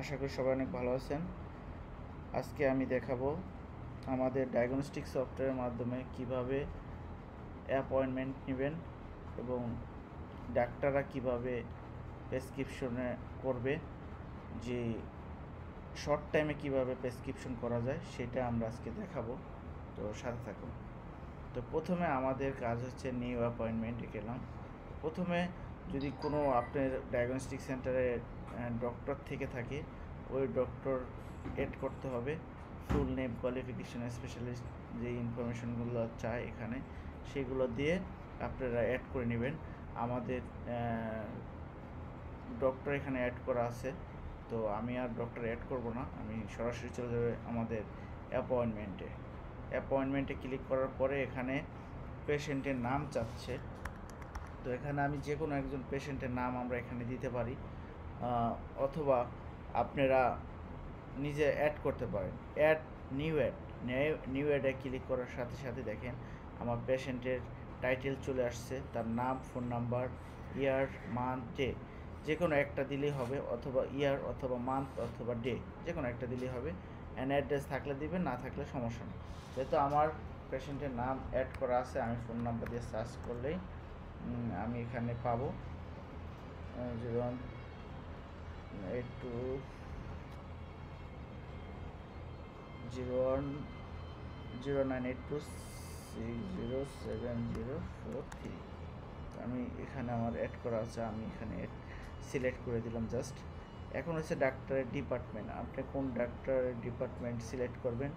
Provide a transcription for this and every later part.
আশা করি সবাই অনেক ভালো আছেন। আজকে আমি দেখাবো আমাদের ডায়াগনস্টিক সফটওয়্যারের মাধ্যমে কিভাবে অ্যাপয়েন্টমেন্ট নেবেন এবং ডাক্তাররা কিভাবে প্রেসক্রিপশনে করবে, যে শর্ট টাইমে কিভাবে প্রেসক্রিপশন করা যায় সেটা আমরা আজকে দেখাবো। তো সাথে থাকুন। তো প্রথমে আমাদের কাজ হচ্ছে নিউ অ্যাপয়েন্টমেন্টে গেলাম। প্রথমে যদি কোনো আপনার ডায়াগনস্টিক সেন্টারে ডক্টর থেকে থাকে, ওই ডক্টর এড করতে হবে। ফুল নেম, কোয়ালিফিকেশন, স্পেশালিস্ট যে ইনফরমেশনগুলো চায় এখানে, সেগুলো দিয়ে আপনারা অ্যাড করে নেবেন। আমাদের ডক্টর এখানে অ্যাড করা আছে, তো আমি আর ডক্টর অ্যাড করব না, আমি সরাসরি চলে যাবে আমাদের অ্যাপয়েন্টমেন্টে ক্লিক করার পরে এখানে পেশেন্টের নাম চাচ্ছে। তো এখানে আমি যে কোনো একজন পেশেন্টের নাম আমরা এখানে দিতে পারি, অথবা আপনারা নিজে অ্যাড করতে পারেন। নিউ অ্যাডে ক্লিক করার সাথে সাথে দেখেন আমার পেশেন্টের টাইটেল চলে আসছে, তার নাম, ফোন নাম্বার, ইয়ার, মান্থ, ডে, যে কোনো একটা দিলেই হবে, অথবা ইয়ার অথবা মান্থ অথবা ডে, যে কোনো একটা দিলেই হবে। অ্যান্ড অ্যাড্রেস থাকলে দিবেন, না থাকলে সমস্যা নেই। যেহেতু আমার পেশেন্টের নাম অ্যাড করা আছে, আমি ফোন নাম্বার দিয়ে সার্চ করলেই আমি এখানে পাবো 01820982607043। আমি এখানে আমার অ্যাড করা আছে, আমি এখানে সিলেক্ট করে দিলাম জাস্ট। এখন হচ্ছে ডাক্তারের ডিপার্টমেন্ট, আপনি কোন ডাক্তারের ডিপার্টমেন্ট সিলেক্ট করবেন,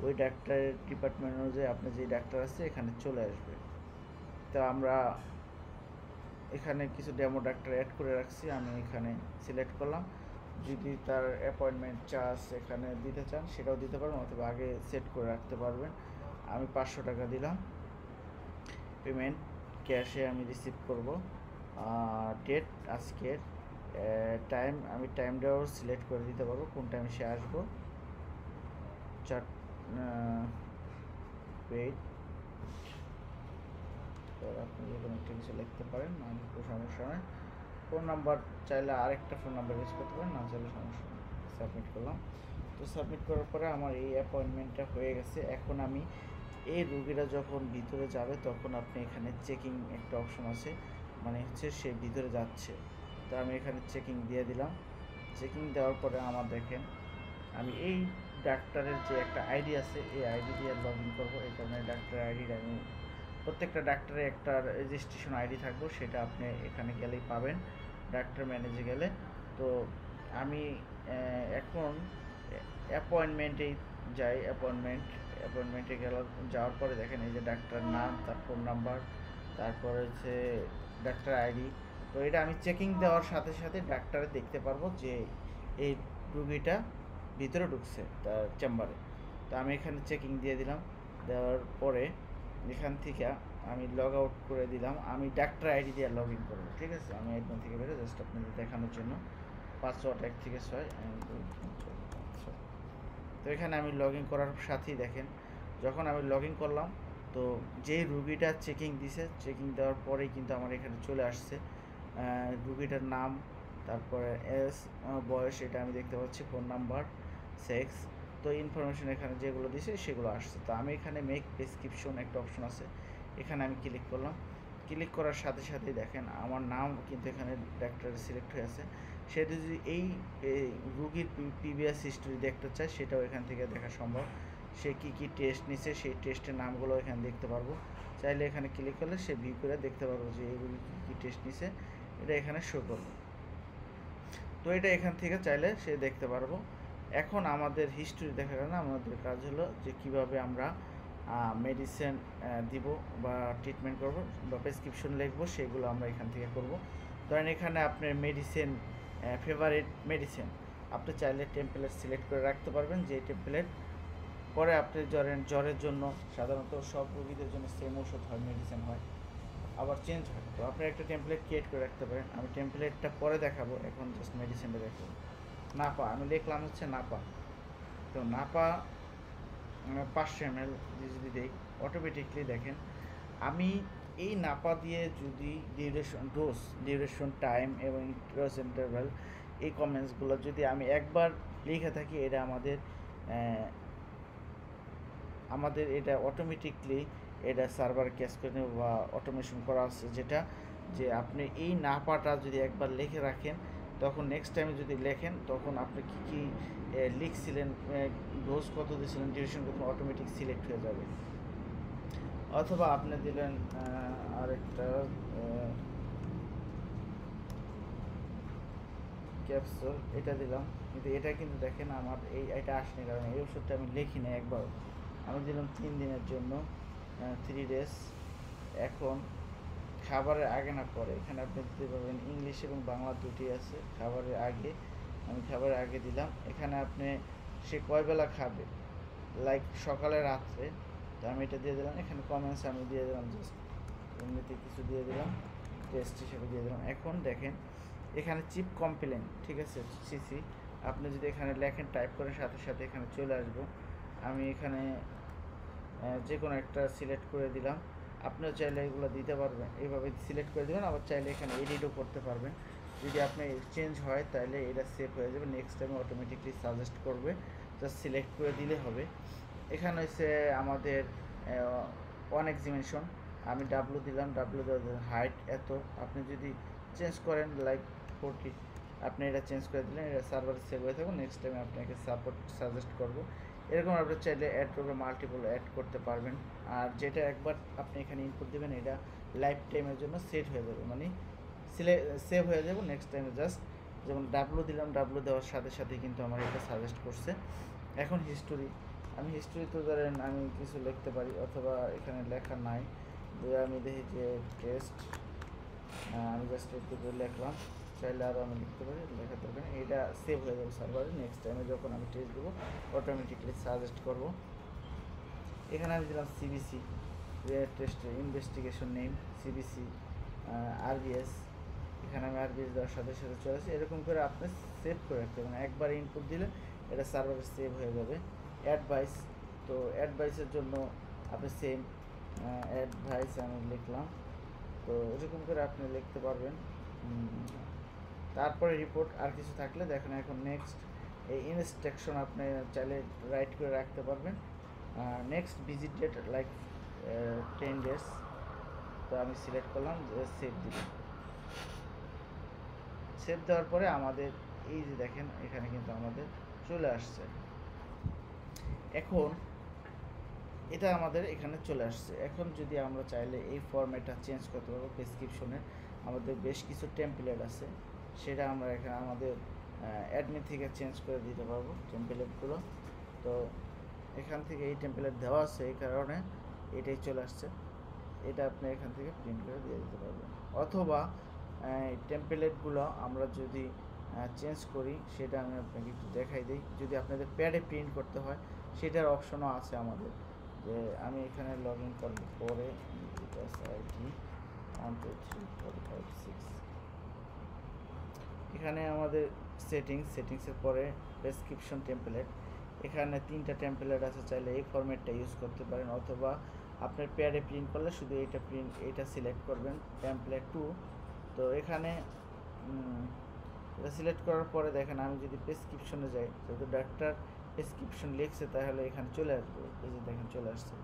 ওই ডাক্তারের ডিপার্টমেন্ট অনুযায়ী আপনি যে ডাক্তার আছে এখানে চলে আসবে। তো আমরা এখানে কিছু ডেমো ডাক্তার অ্যাড করে রাখছি, আমি এখানে সিলেক্ট করলাম। যদি তার অ্যাপয়েন্টমেন্ট চার্জ এখানে দিতে চান সেটাও দিতে পারবেন, অথবা আগে সেট করে রাখতে পারবেন। আমি 500 টাকা দিলাম, পেমেন্ট ক্যাশে আমি রিসিভ করব। ডেট আজকের, টাইম আমি টাইমটাও সিলেক্ট করে দিতে পারবো, কোন টাইমে সে আসবো। ওয়েট, আপনি যে কোনো একটা কিছু লিখতে পারেন, আমি কোনো সমস্যা নয়। ফোন নাম্বার চাইলে আরেকটা ফোন নাম্বার ইউজ করতে পারেন, না চাইলে সমস্যা নেই। সাবমিট করলাম। তো সাবমিট করার পরে আমার এই অ্যাপয়েন্টমেন্টটা হয়ে গেছে। এখন আমি এই রুগীরা যখন ভিতরে যাবে তখন আপনি এখানে চেকিং একটা অপশন আছে, মানে হচ্ছে সে ভিতরে যাচ্ছে। তো আমি এখানে চেকিং দিয়ে দিলাম। চেকিং দেওয়ার পরে আমার দেখেন আমি এই ডাক্তারের যে একটা আইডি আছে, এই আইডি দিয়ে লগ ইন করবো। এই কারণে ডাক্তারের আইডিটা আমি, প্রত্যেকটা ডাক্তারের একটা রেজিস্ট্রেশন আইডি থাকবে, সেটা আপনি এখানে গেলেই পাবেন, ডাক্তার ম্যানেজে গেলে। তো আমি এখন অ্যাপয়েন্টমেন্টেই যাই। অ্যাপয়েন্টমেন্টে যাওয়ার পরে দেখেন এই যে ডাক্তার নাম, তার ফোন নাম্বার, তারপর হচ্ছে ডাক্তার আইডি। তো এটা আমি চেকিং দেওয়ার সাথে সাথে ডাক্তারে দেখতে পারবো যে এই রুগীটা ভিতরে ঢুকছে তার চেম্বারে। তো আমি এখানে চেকিং দিয়ে দিলাম। দেওয়ার পরে এখান থেকে আমি লগ আউট করে দিলাম। আমি ডাক্তার আইডি দিয়ে লগ ইন করবো, ঠিক আছে। আমি একদম থেকে বেরো জাস্ট আপনাদের দেখানোর জন্য। 5 থেকে 6, 1 2 3 4 5 6। তো এখানে আমি লগ ইন করার সাথেই দেখেন, যখন আমি লগ ইন করলাম, তো যেই রুগীটা চেকিং দিছে, চেকিং দেওয়ার পরেই কিন্তু আমার এখানে চলে আসছে রুগীটার নাম, তারপরে বয়স, এটা আমি দেখতে পাচ্ছি, ফোন নাম্বার, সেক্স। তো ইনফরমেশন এখানে যেগুলো দিছে সেগুলো আসছে। তো আমি এখানে মেক প্রেসক্রিপশন একটা অপশন আছে, এখানে আমি ক্লিক করলাম। ক্লিক করার সাথে সাথেই দেখেন আমার নাম কিন্তু এখানে ডাক্তার সিলেক্ট হয়ে আছে। সে যদি এই রুগীর প্রিভিয়াস হিস্ট্রি দেখতে চায় সেটাও এখান থেকে দেখা সম্ভব। সে কী কী টেস্ট নিছে সেই টেস্টের নামগুলো এখানে দেখতে পারবো। চাইলে এখানে ক্লিক করলে সে ভিউ করে দেখতে পারবো যে এই রুগী কী কী টেস্ট নিছে, এটা এখানে শো করবে। তো এটা এখান থেকে চাইলে সে দেখতে পারবো। এখন আমাদের হিস্ট্রি দেখার জন্য আমাদের কাজ হলো যে কীভাবে আমরা মেডিসিন দিব বা ট্রিটমেন্ট করব বা প্রেসক্রিপশন লিখবো, সেগুলো আমরা এখান থেকে করব। ধরেন এখানে আপনার মেডিসিন, ফেভারিট মেডিসিন, আপনি চাইলে টেমপ্লেট সিলেক্ট করে রাখতে পারবেন, যে টেমপ্লেট পরে আপনি জ্বরের জন্য সাধারণত সব রোগীদের জন্য সেম ওষুধ হয়, মেডিসিন হয়, আবার চেঞ্জ হয়। তো আপনি একটা টেমপ্লেট ক্রিয়েট করে রাখতে পারেন। আমি টেমপ্লেটটা পরে দেখাবো, এখন জাস্ট মেডিসিনটা দেখাবো। নাপা আমি লিখলাম হচ্ছে নাপা। তো নাপা 500 ml যদি দেই, অটোমেটিকলি দেখেন আমি এই নাপা দিয়ে যদি ডিউরেশন, টাইম এবং ডোজ ইন্টারভ্যাল এই কমেন্টসগুলো যদি আমি একবার লিখে থাকি, এটা আমাদের এটা অটোমেটিকলি এটা সার্ভার ক্যাচ করে নেবে বা অটোমেশন করা আছে, যেটা যে আপনি এই নাপাটা যদি একবার লিখে রাখেন, তখন নেক্সট টাইমে যদি লেখেন তখন আপনি কী কী লিখছিলেন, ডোজ কত দিয়েছিলেন, ডিউরেশন কত, অটোমেটিক সিলেক্ট হয়ে যাবে। অথবা আপনি দিলেন আরেকটা ক্যাপসুল, এটা দিলাম, কিন্তু এটা কিন্তু দেখেন আমার এটা আসেনি, কারণ এই ওষুধটা আমি লিখি না একবার। আমি দিলাম 3 দিনের জন্য, 3 days। এখন খাবারের আগে না পরে, এখানে আপনি দিতে পারবেন ইংলিশ এবং বাংলা দুটি আছে। খাবারের আগে, আমি খাবারের আগে দিলাম। এখানে আপনি সে কয় বেলা খাবে, লাইক সকালে রাত্রে, তো আমি এটা দিয়ে দিলাম। এখানে কমেন্টস আমি দিয়ে দিলাম, জাস্ট এমনিতে কিছু দিয়ে দিলাম, টেস্ট হিসেবে দিয়ে দিলাম। এখন দেখেন এখানে চিপ কমপ্লেন, ঠিক আছে, সিসি, আপনি যদি এখানে লেখেন, টাইপ করেন, সাথে সাথে এখানে চলে আসবো। আমি এখানে যে কোনো একটা সিলেক্ট করে দিলাম। আপনিও চাইলে এগুলো দিতে পারবেন, এইভাবে সিলেক্ট করে দেবেন। আবার চাইলে এখানে এডিটও করতে পারবেন। যদি আপনি চেঞ্জ হয় তাহলে এটা সেভ হয়ে যাবে, নেক্সট টাইমে অটোমেটিকলি সাজেস্ট করবে, জাস্ট সিলেক্ট করে দিলে হবে। এখানে হচ্ছে আমাদের ওয়ান এক্সিমেশন, আমি ডাব্লু দিলাম, ডাব্লু হাইট এত। আপনি যদি চেঞ্জ করেন লাইক 40, আপনি এটা চেঞ্জ করে দিলেন, এটা সার্ভারে সেভ হয়ে থাকবে, নেক্সট টাইমে আপনাকে সাজেস্ট করবো। এরকম আপনি চাইলে অ্যাড করবে, মাল্টিপল অ্যাড করতে পারবেন। আর যেটা একবার আপনি এখানে ইনপুট দেবেন, এটা লাইফ টাইমের জন্য সেট হয়ে যাবে, মানে সেভ হয়ে যাবে। নেক্সট টাইমে জাস্ট যেমন ডাব্লু দিলাম, ডাব্লু দেওয়ার সাথে সাথে কিন্তু আমার এটা সাজেস্ট করছে। এখন হিস্টোরি, আমি হিস্টোরি তো ধরেন আমি কিছু লিখতে পারি, অথবা এখানে লেখা নাই, যে আমি দেখি যে টেস্ট, আমি জাস্ট একটু লিখলাম, চাইলে আরও আমি লিখতে পারি, লেখা দরকার নেই। এটা সেভ হয়ে যাবে সার্ভারে, নেক্সট টাইমে যখন আমি টেস্ট দেবো অটোমেটিকলি সাজেস্ট করব। এখানে আমি দিলাম CBC, test investigation name, CBC RBS, এখানে আমি আরবিএস দেওয়ার সাথে সাথে চলে আসে। এরকম করে আপনি সেভ করে রাখতে পারেন, একবার ইনপুট দিলে এটা সার্ভারে সেভ হয়ে যাবে। অ্যাডভাইস, তো অ্যাডভাইসের জন্য আপনি সেম অ্যাডভাইস আমি লিখলাম, তো এরকম করে আপনি লিখতে পারবেন। তারপরে রিপোর্ট আর কিছু থাকলে দেখেন। এখন নেক্সট এই ইনস্ট্রাকশন আপনি চাইলে রাইট করে রাখতে পারবেন। Next visit date like 10 days, তো আমি সিলেক্ট করলাম, সেভ দিলাম। সেভ দেওয়ার পরে আমাদের এই যে দেখেন এখানে কিন্তু আমাদের চলে আসছে। এখন এটা আমাদের এখানে চলে আসছে। এখন যদি আমরা চাইলে এই ফরম্যাটটা চেঞ্জ করতে পারবো, প্রেসক্রিপশনের আমাদের বেশ কিছু টেমপ্লেট আছে, সেটা আমরা এখানে আমাদের অ্যাডমিন থেকে চেঞ্জ করে দিতে পারবো টেমপ্লেটগুলো। তো এখান থেকে এই টেমপ্লেট দেওয়া আছে, এই কারণে এটাই চলে আসছে। এটা আপনি এখান থেকে প্রিন্ট করে দিয়ে দিতে পারবেন। অথবা টেমপ্লেটগুলো আমরা যদি চেঞ্জ করি, সেটা আমি আপনাকে একটু দেখাই দিই। যদি আপনাদের প্যাডে প্রিন্ট করতে হয়, সেটার অপশনও আছে আমাদের। যে আমি এখানে লগ ইন করব, পরে আইডি 1 2 3 4 5 6, এখানে আমাদের সেটিংসের পরে প্রেসক্রিপশন টেমপ্লেট, এখানে 3টা টেমপ্লেট আছে, চাইলে এই ফরম্যাটটা ইউজ করতে পারেন। অথবা আপনার প্যাডে প্রিন্ট করলে শুধু এইটা সিলেক্ট করবেন, টেমপ্লেট 2। তো এখানে এটা সিলেক্ট করার পরে দেখেন, আমি যদি প্রেসক্রিপশনে যাই, যেহেতু ডাক্তার প্রেসক্রিপশন লিখছে, তাহলে এখানে চলে আসবে। এই যে দেখেন চলে আসছে।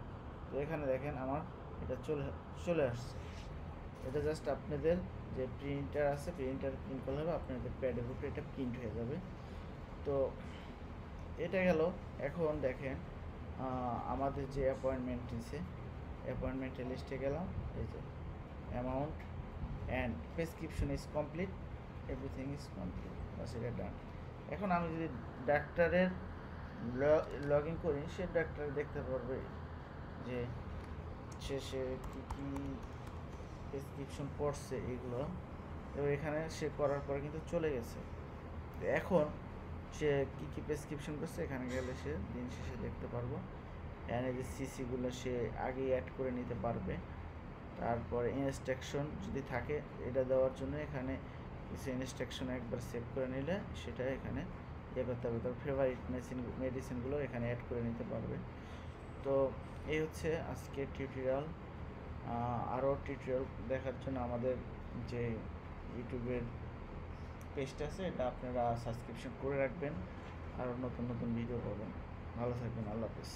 তো এখানে দেখেন আমার এটা চলে আসছে। এটা জাস্ট আপনাদের যে প্রিন্টার আছে, প্রিন্ট করলে হবে, আপনাদের প্যাডের উপরে এটা প্রিন্ট হয়ে যাবে। তো এটা গেল। এখন দেখেন আমাদের যে অ্যাপয়েন্টমেন্ট নিছে, অ্যাপয়েন্টমেন্টের লিস্টে গেলাম, এই যে amount and prescription is complete, everything is complete, বাস এটা ডান। এখন আমি যদি ডাক্তারের লগ ইন করি, সে ডাক্তার দেখতে পারবে যে সে কী কী প্রেসক্রিপশন পড়ছে এগুলো, এবং এখানে সে করার পরে কিন্তু চলে গেছে। তো এখন সে কী কী প্রেসক্রিপশন করছে, এখানে গেলে সে দিন শেষে দেখতে পারবো। এখানে যে সিসিগুলো সে আগেই অ্যাড করে নিতে পারবে। তারপরে ইনস্ট্রাকশন যদি থাকে এটা দেওয়ার জন্য, এখানে কিছু ইনস্ট্রাকশন একবার সেভ করে নিলে সেটা এখানে ইয়ে করতে হবে। তার ফেভারিট মেডিসিনগুলো এখানে অ্যাড করে নিতে পারবে। তো এই হচ্ছে আজকের টিউটোরিয়াল। আরও টিউটোরিয়াল দেখার জন্য আমাদের যে ইউটিউবের পেজটা আছে, এটা আপনারা সাবস্ক্রিপশন করে রাখবেন, আরও নতুন নতুন ভিডিও পাবেন। ভালো থাকবেন, আল্লাহ হাফিজ।